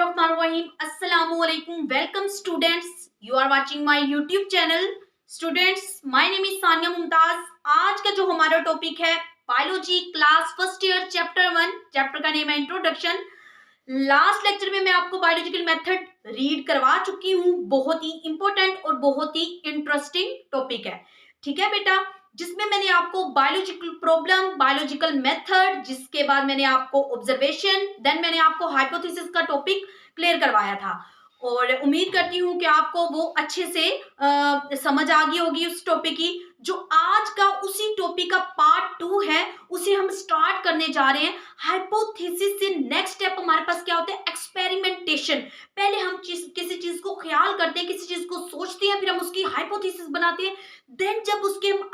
Bismillahirrahmanirrahim. Assalamualaikum. Welcome students. You are watching my YouTube channel. Students, my name is Sania Mumtaz. आज का जो हमारा topic है biology class first year chapter 1. Chapter का name है introduction. Last lecture में मैं आपको बायोलॉजिकल मेथड रीड करवा चुकी हूँ. बहुत ही इंपॉर्टेंट और बहुत ही इंटरेस्टिंग टॉपिक है. ठीक है बेटा, जिसमें मैंने आपको बायोलॉजिकल प्रॉब्लम, बायोलॉजिकल मेथड, जिसके बाद मैंने आपको ऑब्जर्वेशन, देन मैंने आपको हाइपोथेसिस का टॉपिक क्लियर करवाया था. और उम्मीद करती हूँ कि आपको वो अच्छे से समझ आ गई होगी उस टॉपिक की. जो आज का उसी टॉपिक का पार्ट 2 है, उसे हम स्टार्ट करने जा रहे हैं. हाइपोथेसिस से नेक्स्ट स्टेप हमारे पास क्या होता है? एक्सपेरिमेंटेशन. पहले हम किसी चीज को ख्याल करते हैं, किसी चीज को सोचते हैं, फिर हम उसकी हाइपोथेसिस बनाते हैं. देन जब उसके हम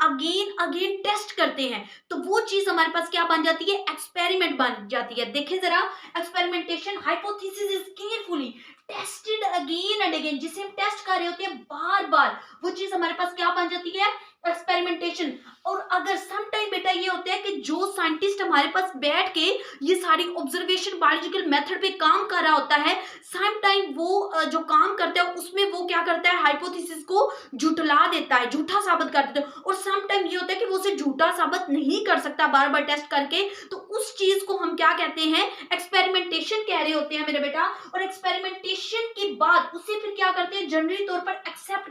अगेन टेस्ट करते हैं तो वो चीज हमारे पास क्या बन जाती है? एक्सपेरिमेंट बन जाती है. देखें जरा, experimentation, hypothesis is carefully tested again and again. जिसे हम टेस्ट कर रहे होते हैं बार बार, वो चीज हमारे पास क्या बन जाती है? एक्सपेरिमेंटेशन. और अगर सम टाइम बेटा ये होता है कि जो साइंटिस्ट हमारे पास बैठ के ये सारी ऑब्जर्वेशन बायोलॉजिकल मेथड पे काम कर रहा होता है, सम टाइम वो जो काम करता है उसमें वो क्या करता है? हाइपोथेसिस को झुठला देता है, झूठा साबित कर देता है. और सम टाइम ये होता है कि वो उसे झूठा साबित नहीं कर सकता बार बार टेस्ट करके. तो उस चीज को हम क्या कहते हैं? एक्सपेरिमेंटेशन कह रहे होते हैं मेरे बेटा. और एक्सपेरिमेंटेशन के बाद उसे फिर क्या करते हैं? जनरली तौर पर एक्सेप्ट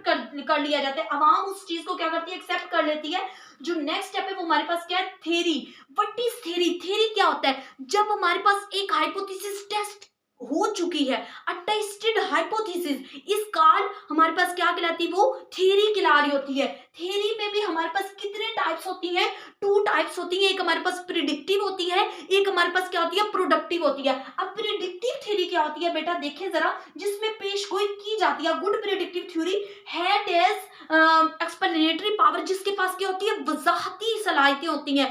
कर लिया जाता है. आवाम उस चीज को क्या करती है? एक्सेप्ट कर लेती है. जो नेक्स्ट स्टेप है वो हमारे पास क्या है? Theory. What is theory? Theory क्या होता है? जब हमारे पास एक हाइपोथेसिस टेस्ट हो चुकी है, अटेस्टेड हाइपोथेसिस, इस कार्ड हमारे पास क्या कहलाती है? वो थ्योरी कहला रही होती है. थ्योरी में भी हमारे पास कितने टाइप्स होती हैं? 2 टाइप्स होती है. एक हमारे पास प्रिडिक्टिव होती है, एक हमारे पास क्या होती है? प्रोडक्टिव होती है. अब प्रिडिक्टिव थ्योरी क्या होती है बेटा? देखें जरा, जिसमें पेश गोई की जाती है. Good predictive theory had as explanatory power, जिसके पास क्या होती है? वजाहती सलाहियतें होती हैं.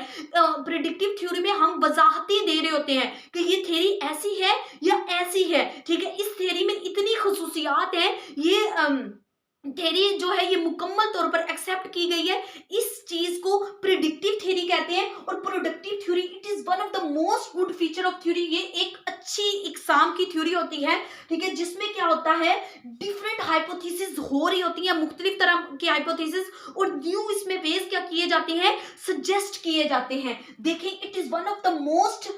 प्रिडिक्टिव थ्योरी में हम वजाहतें दे रहे होते हैं कि ये थ्योरी ऐसी है या ऐसी है. ठीक है, इस थ्योरी में इतनी खुसूसियात है, ये थ्योरी जो है ये मुकम्मल तौर पर एक्सेप्ट की गई है. इस चीज को प्रिडिक्टिव थ्योरी कहते हैं. और productive theory, it is one of the most good feature of theory. ये एक अच्छी एग्जाम की थ्योरी होती है. ठीक है, जिसमें क्या होता है? डिफरेंट हाइपोथेसिस हो रही होती है, मुख्तलिफ तरह की हाइपोथेसिस, और न्यू इसमें वेज क्या किए जाते हैं? सजेस्ट किए जाते हैं. देखिए, it is one of the most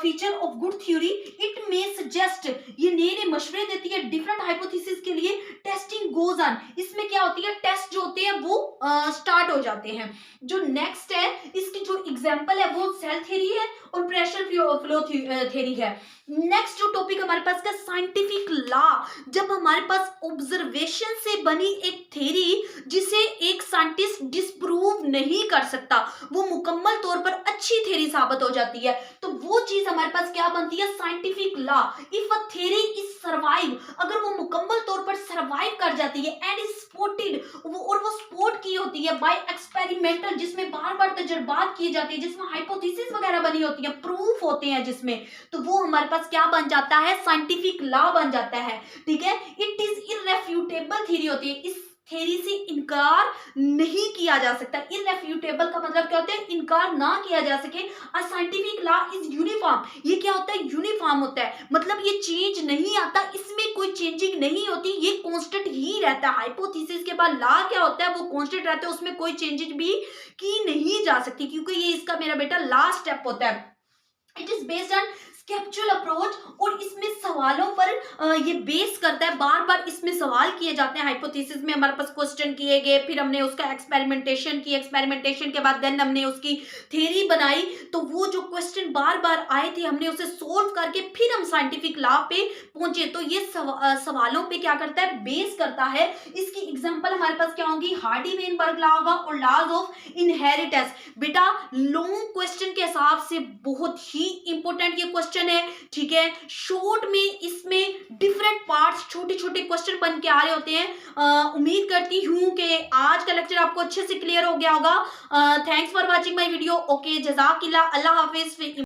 feature of good theory. It may suggest, ये नए नए मशवरे देती है डिफरेंट हाइपोथेसिस के लिए. टेस्टिंग गोज ऑन, इसमें क्या होती है? टेस्ट जो होते हैं वो स्टार्ट हो जाते हैं. जो नेक्स्ट है, इसकी जो एग्जांपल है वो सेल थ्योरी है और प्रेशर फ्लो थ्योरी है. नेक्स्ट जो टॉपिक हमारे पास का साइंटिफिक लॉ. जब हमारे पास ऑब्जर्वेशन से बनी एक थ्योरी जिसे एक साइंटिस्ट डिस्प्रूव नहीं कर सकता, वो मुकम्मल तौर पर अच्छी थ्योरी साबित हो जाती है. तो वो चीज हमारे पास क्या बनती है? Scientific law. If a theory is survive, अगर वो मुकम्मल तौर पर सर्वाइव कर जाती है एंड इज स्पोर्टेड, वो स्पोर्ट की होती है बाय एक्सपेरिमेंटल, जिसमें बार बार तजर्बात किए जाते हैं, जिसमें हाइपोथेसिस वगैरह बनी होती है, प्रूफ होते हैं जिसमें, तो वो हमारे पास क्या बन जाता है? साइंटिफिक लॉ बन जाता है. ठीक है, इट इज इररेफ्यूटेबल थ्योरी होती है. इस थ्योरी से इनकार नहीं किया जा सकता. इररेफ्यूटेबल का मतलब क्या होता है? इनकार ना किया जा सके. A scientific law is uniform. ये क्या होता है? यूनिफॉर्म होता है, मतलब ये चेंज नहीं आता, इसमें कोई चेंजिंग नहीं होती, ये कांस्टेंट ही रहता है. हाइपोथेसिस के बाद लॉ क्या होता है? वो कांस्टेंट रहता है, उसमें कोई चेंजेस भी की नहीं जा सकती, क्योंकि ये इसका मेरा बेटा लास्ट स्टेप होता है. इट इज बेस्ड ऑन स्केप्चुअल अप्रोच, और इसमें सवालों पर ये बेस करता है. बार बार इसमें सवाल किए जाते हैं. हाइपोथेसिस में हमारे पास क्वेश्चन किए गए, फिर हमने उसका एक्सपेरिमेंटेशन की, एक्सपेरिमेंटेशन के बाद देन हमने उसकी थ्योरी बनाई. तो वो जो क्वेश्चन बार बार आए थे, हमने उसे सोल्व करके फिर हम साइंटिफिक लॉ पे पहुंचे. तो ये सवालों पे क्या करता है? बेस करता है. इसकी एग्जाम्पल हमारे पास क्या होगी? हार्डी-वेनबर्ग लॉ होगा और लॉज ऑफ इनहेरिटेंस. बेटा, लॉन्ग क्वेश्चन के हिसाब से बहुत ही इंपॉर्टेंट ये क्वेश्चन है. ठीक है, शॉर्ट में इसमें डिफरेंट पार्ट्स, छोटे छोटे क्वेश्चन बन के आ रहे होते हैं. उम्मीद करती हूं कि आज का लेक्चर आपको अच्छे से क्लियर हो गया होगा. Thanks for watching my video. Okay, जज़ाकिल्लाह. अल्लाह हाफिज.